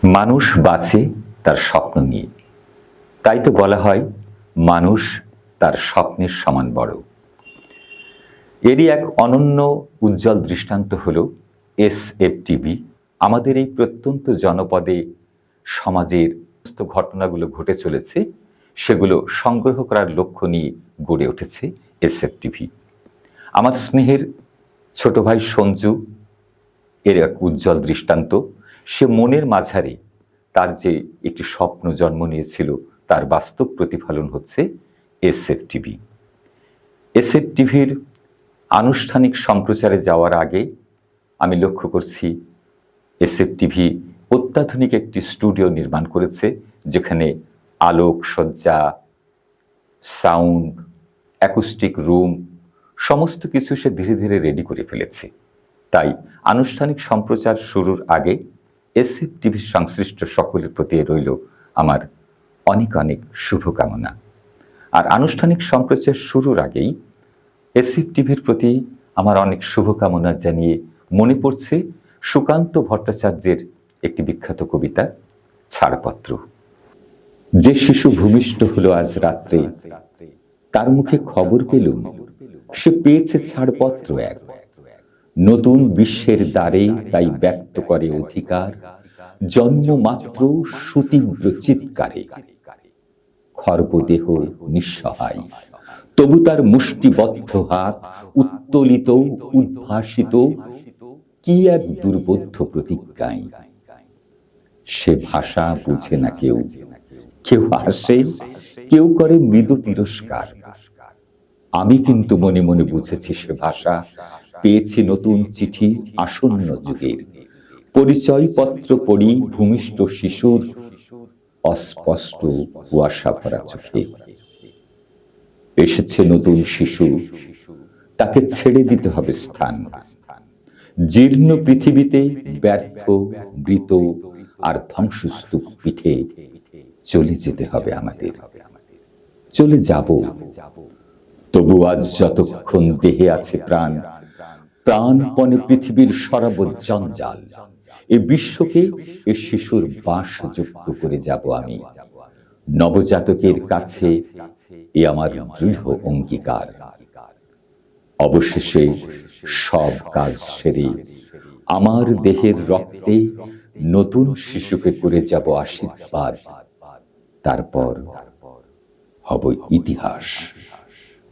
মানুষ বাঁচে তার স্বপ্ন নিয়ে, তাই তো বলা হয় মানুষ তার স্বপ্নের সমান বড়। এরই এক অনন্য উজ্জ্বল দৃষ্টান্ত হল এসএফটিভি। আমাদের এই প্রত্যন্ত জনপদে সমাজের সমস্ত ঘটনাগুলো ঘটে চলেছে, সেগুলো সংগ্রহ করার লক্ষ্য নিয়ে গড়ে উঠেছে এসএফটিভি। আমার স্নেহের ছোট ভাই সঞ্জু এর এক উজ্জ্বল দৃষ্টান্ত। সে মনের মাঝারে তার যে একটি স্বপ্ন জন্ম নিয়েছিল, তার বাস্তব প্রতিফলন হচ্ছে এসএফটিভি। এসএফটিভির আনুষ্ঠানিক সম্প্রচারে যাওয়ার আগে আমি লক্ষ্য করছি এসএফটিভি অত্যাধুনিক একটি স্টুডিও নির্মাণ করেছে, যেখানে আলোক সজ্জা, সাউন্ড, অ্যাকুস্টিক রুম সমস্ত কিছু সে ধীরে ধীরে রেডি করে ফেলেছে। তাই আনুষ্ঠানিক সম্প্রচার শুরুর আগে এসএফটিভির সংশ্লিষ্ট সকলের প্রতি রইল আমার অনেক অনেক শুভকামনা। আর আনুষ্ঠানিক সম্প্রচার শুরুর আগেই এসএফটিভির প্রতি আমার অনেক শুভকামনা জানিয়ে মনে পড়ছে সুকান্ত ভট্টাচার্যের একটি বিখ্যাত কবিতা ছাড়পত্র। যে শিশু ভূমিষ্ঠ হলো আজ রাত্রে, তার মুখে খবর পেলুম সে পেয়েছে ছাড়পত্র এক। নতুন বিশ্বের দ্বারে তাই ব্যক্ত করে অধিকার, জন্ম মাত্র সুতীব্র চিৎকারে। খর্বদেহ নিঃসহায়, তবু তার মুষ্টিবদ্ধ হাত উত্তোলিত উদ্ভাসিত কি এক দুর্বোধ্য প্রতিজ্ঞায়। সে ভাষা বুঝে না কেউ, কেউ হাসে, কেউ করে মৃদু তিরস্কার। আমি কিন্তু মনে মনে বুঝেছি সে ভাষা, পেয়েছি নতুন চিঠি আসন্ন যুগের। পরিচয়পত্র পড়ি ভূমিষ্ঠ শিশুর অস্পষ্ট কুয়াশা ভরা চোখে। এসেছে নতুন শিশু, তাকে ছেড়ে দিতে হবে স্থান। জীর্ণ পৃথিবীতে ব্যর্থ, মৃত আর ধ্বংসস্তূপ পিঠে চলে যেতে হবে আমাদের। চলে যাব, তবু আজ যতক্ষণ দেহে আছে প্রাণ, প্রাণপণে পৃথিবীর সরাব জঞ্জাল। এ বিশ্বকে এ শিশুর বাসযোগ্য করে যাব আমি। নবজাতকের কাছে এ আমার দৃঢ় অঙ্গীকার। অবশেষে সব কাজ সেরে আমার দেহের রক্তে নতুন শিশুকে করে যাব আশীর্বাদ। তারপর হব ইতিহাস।